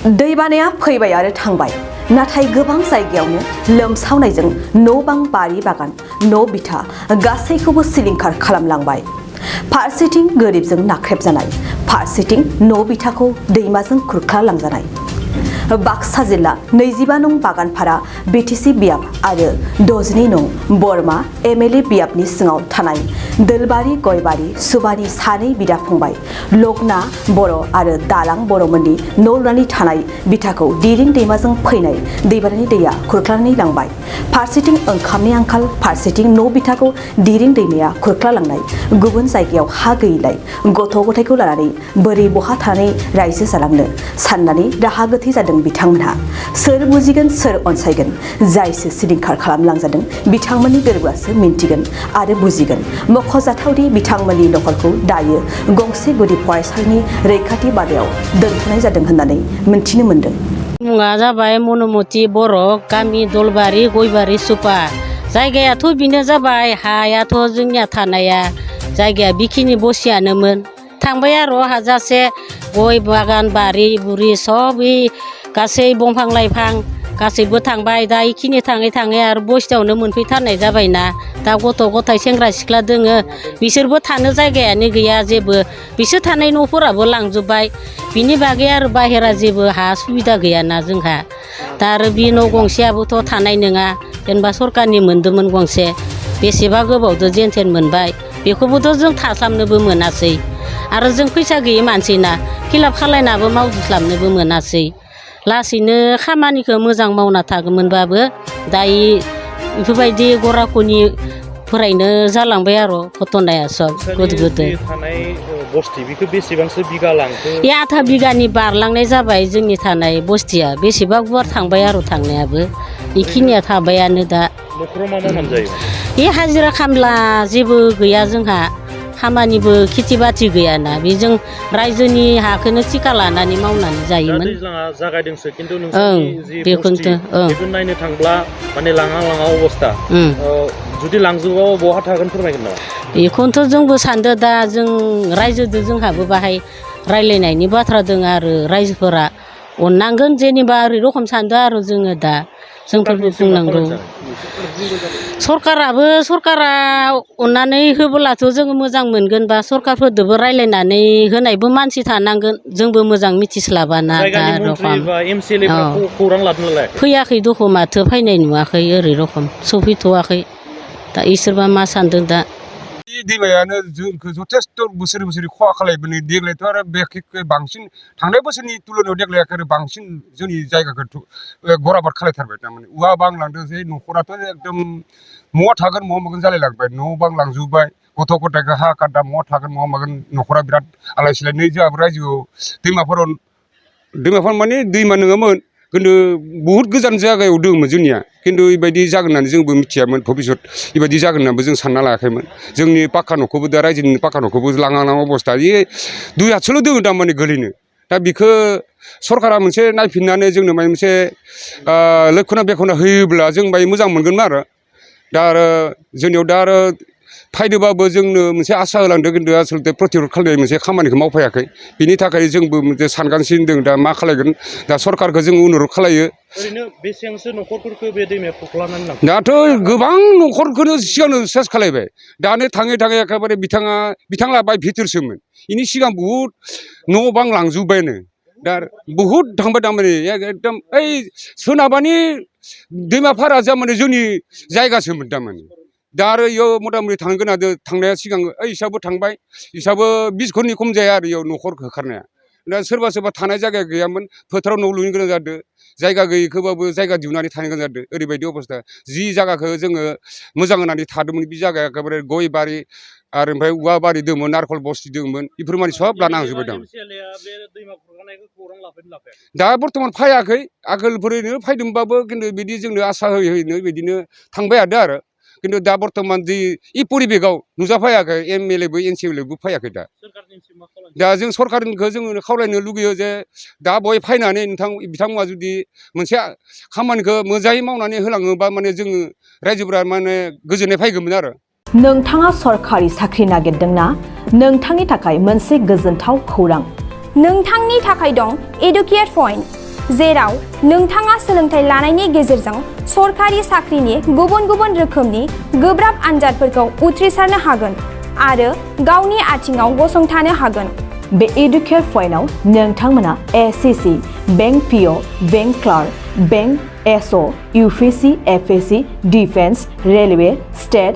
दैबानाया फैबाय आरो थांबाय नाथाय गोबां जायगायावनो लोमसावनायजों न' बां बारि बागान न' बिथा गासैखौबो सिलिंखार खालामलांबाय। फारसेथिं गोरिबजों नाख्रेबजानाय, फारसेथिं न' बिथाखौ दैमाजों खुरख्लालांजानाय। बाक्सा जिल्ला 25 नं बागानपारा बिटिसि बियाब आरो 62 नं बरमा एमएलए बियाबनि सिङाव थानाय दोलबारि गयबारि सुबानि सानै बिदा फंबाय लग्ना बर' आरो दालां बर'मोननि न' लुनानै थानाय बिथाखौ दिरिं दैमाजों फैनाय दैबानानि दैया खुरख्लानानै लांबाय। फारसेथिं ओंखामनि आंखाल, फारसेथिं न' बिथाखौ दिरिं दैमाया खुरख्लालांनाय। गुबुन जायगायाव हा गैयैलाय गथ' गथायखौ लानानै बोरै बहा थानानै रायजो जालांनो साननानै राहा गोथै जादों बिथांमोनहा। सोर बुजिगोन, सोर अनसायगोन? जायसो सिलिंखार खालामलांजादों बिथांमोननि गोरबोआसो मिन्थिगोन आरो बुजिगोन। मख'जाथावदि बिथांमोननि नखरखौ दायो गंसे गुदि फरायसालिनि रैखाथि बादायाव दोनथ'नाय जादों होननानै मिन्थिनो मोन्दों। मुङा जाबाय मनमति बर', गामि दलबारि गयबारि सुपा। जायगायाथ' बेनो जाबाय, हायाथ' जोंनिया थानाया जायगाया बेखिनि बसियानोमोन। थांबाय आरो हाजासे गय बागान बारि बुरि सब गासै दंफां लाइफां गासैबो थांबाय। दा इखिनि थाङै थाङै आरो बस्तियावनो मोनफैथारनाय जाबायना। दा गथ' गथाय सेंग्रा सिख्ला दोङो, बिसोरबो थानो जायगायानो गैया जेबो। बिसोर थानाय न'फोराबो लांजोब्बाय। बिनि बागै आरो बाहेरा जेबो हा सुबिदा गैयाना जोंहा। दा आरो बे न' गंसेयाबोथ' थानाय नङा, जेनेबा सरकारनि मोन्दोंमोन गंसे, बेसेबा गोबावदो जेनथेन मोनबाय। बेखौबोथ' जों थास्लाबनोबो मोनासै। आरो जों फैसा गैयै मानसिना खिलाब खालायनाबो मावजोबस्लाबनोबो मोनासै। लासैनो खामानिखौ मोजां मावना थागौमोनबाबो दायो बेफोरबायदि गराख'नि फरायनो जालांबाय आरो घटनाया सब गोदो गोदो। थानाय बस्ति बेखौ बेसेबांसो बिगा लांखो? बे आधा बिगानि बारलांनाय जाबाय जोंनि थानाय बस्तिया। बेसेबा गुवार थांबाय आरो थांनायाबो। बेखिनिया थाबायानो दा। न'खराव मा मावनानै जायो? बे हाजिरा खामला जेबो गैया जोंहा। खामानिबो खेथि बाथि गैयाना, बेजों रायजोनि हाखौनो थिका लानानै मावनानै जायोमोन। दा दैज्लाङा जागायदोंसो, खिन्थु नोंसोरनि जि बस्ति बेखौ नायनो थांब्ला माने लाङा अबस्था। जुदि लांजोबाबो बहा थागोन फोरमायगोन नामा? बेखौनोथ' जोंबो सानदों दा। जों रायजोजों जोंहाबो बाहाय रायलायनायनि बाथ्रा दङ आरो रायजोफोरा अननांगोन जेनेबा ओरै रखम सानदों आरो जोङो दा। जोंफोरबो बुंनांगौ। सरकारा अननानै होबोलाथ' जोङो मोजां मोनगोन। बा सरकारफोरजोंबो रायलायनानै होनायबो मानसि थानांगोन। जोंबो मोजां मिथिस्लाबाना दा रखम। फैयाखै दख' माथो फैनाय नुवाखै ओरै रखम सफैथ'वाखै। दा इसोरबा मा सानदों दा। दैमायानो जोंखौ जथेस्थ' बोसोरै खहा खालायबोनो। देग्लायथ' आरो बेखै बांसिन थांनाय बोसोरनि तुलनायाव देग्लाय आरो बांसिन जोंनि जायगाखौ गराबाद खालायथारबाय। थारमाने औवा बां लांदों जे न'खराथ' एकदम महा थागोन महा मागोन जालायलांबाय। न' बां लांजोब्बाय, गथ' गथायखौ हा गादा महा थागोन महा मागोन। न'खरा बिराद आलाय सिलाय। नै जोंहाबो रायजोआव दैमाफोर माने दैमा नङामोन, खिन्थु बुहुत गोजान जायगायाव दङमोन जोंनिया। खिन्थु बेबायदि जागोन होननानै जोंबो मिथियामोन। भबिसत बेबायदि जागोन होननानैबो जों सानना लायाखैमोन। जोंनि पाक्का न'खौबो दा रायजोनि पाक्का न'खौबो लाङा अबस्था। बे 2 हातसोल' दङ थारमाने गोलैनो। दा बेखौ सरकारा मोनसे नायफिननानै जोंनो माबा मोनसे लैखना बेखना होयोब्ला जों बाय मोजां मोनगोन आरो। दा आरो जोंनियाव दा आरो फायदोबाबो जोंनो मोनसे आसा होलांदों, खिन्थु आसलथे प्रतिरद खालामनाय मोनसे खामानिखौ मावफैयाखै। बिनि थाखाय जोंबो मोनसे सानगासिनो दं दा मा खालायगोन। दा सरकारखौ जों अनुरद खालायो। ओरैनो बेसेबांसो न'खरफोरखौ बे दैमाया खुरख्लानानै लांखो? दाथ' गोबां न'खरखौनो सिगांनो सेस खालायबाय। दानो थाङै एखेबारे बिथाङा बाय भितोरसोमोन। बेनि सिगां बुहुद न' बां लांजोब्बायानो। दा बुहुद थांबाय थारमाने एकदम ओइ सोनाबानि दैमाफोरा जामाने जोंनि जायगासोमोन थारमाने। दा आरो इयाव मथा मथि थांगोन आरो थांनाया सिगां इसाबो थांबाय। इसाबो 20 घरनि खम जाया आरो इयाव न'खर होखारनाया। दा सोरबा थानाय जायगा गैयामोन, फोथाराव न' लुनो गोनां जादों। जायगा गैयैखौबाबो जायगा दिहुननानै थानो गोनां जादों। ओरैबायदि अबस्था। जि जायगाखौ जोङो मोजां होननानै थादोंमोन, बे जायगाया एखेबारे गय बारि आरो ओमफ्राय औवा बारि दंमोन, नारेंखल बस्ति दंमोन। बेफोर माने सब लाना थांजोब्बाय दं। दा बर्थमान फैयाखै। आगोलफोरनो फैदोंबाबो खिन्थु बिदि जोंनो आसा होयैनो बिदिनो थांबाय थादों आरो। खिन्थु दा बर्थमान जि इ परिबेकआव नुजाफैयाखै। एमएलएबो एनसिएलएबो फैयाखै दा। दा जों सरकारनिखौ जोङो खावलायनो लुगैयो जे दा बहाय फैनानै बिथांमोना जुदि मोनसे खामानिखौ मोजाङै मावनानै होलाङोबा माने जोङो रायजोफोरा माने गोजोननाय फैगौमोन आरो। नोंथाङा सरकारि साख्रि नागिरदोंना? नोंथांनि थाखाय मोनसे गोजोनथाव खौरां। नोंथांनि थाखाय दं एडुकेट पइन्ट। जेराव नोंथाङा सोलोंथाइ लानायनि गेजेरजों सरखारि साख्रिनि गुबुन गुबुन रोखोमनि गोब्राब आनजादफोरखौ उथ्रिसारनो हागोन आरो गावनि आथिङाव गसंथानो हागोन। बे एडुकेयार पइन्टआव नोंथांमोना SSC, bank PO, bank clerk, bank SO, UPSC, FSC, defence, railway, state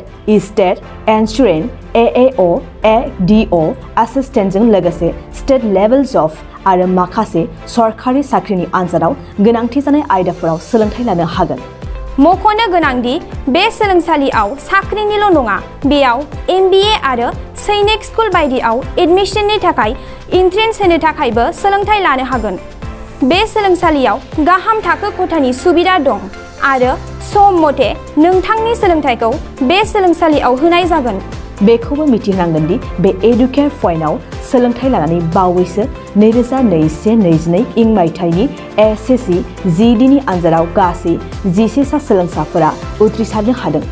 insurance, AAO, ADO एसिस्टेन्टजों लोगोसे स्टेट लेभेल जब आरो माखासे सरखारि साख्रिनि आनजादाव गोनांथि जानाय आयदाफोराव सोलोंथाइ लानो हागोन। मख'नो गोनांदि बे सोलोंसालियाव साख्रिनिल' नङा, बेयाव MBA आरो सैनिक स्कुल बायदियाव एडमिशननि थाखाय एन्ट्रेन्स होनो थाखायबो सोलोंथाइ लानो हागोन। बे सोलोंसालियाव गाहाम थाखो खथानि सुबिदा दं आरो सम मथे नोंथांनि सोलोंथाइखौ बे सोलोंसालियाव होनाय जागोन। बेखौबो मिथिनांगोन दि बे एडुकेयार पइन्टआव सोलोंथाइ लानानै बावैसो 2021-22 इं मायथाइनि एसएससि GDनि आनजादाव गासै 11 सा सोलोंसाफोरा उथ्रिसारनो हादों।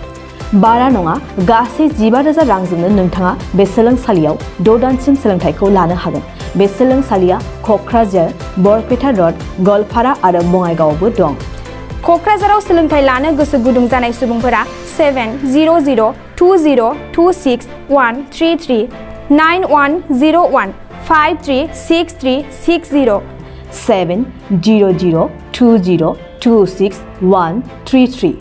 बारा नङा, गासै 15,000 रांजोंनो नोंथाङा बे सोलोंसालियाव 6 दानसिम सोलोंथाइखौ लानो हागोन। बे सोलोंसालिया क'क्राझार, बरपेटा र'ड, गवालपारा आरो बङाइगावआवबो दं। क'क्राझाराव सोलोंथाइ लानो गोसो गुदुं जानाय सुबुंफोरा 70020261133 9101536360 70020261133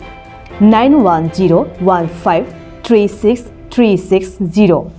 9101536360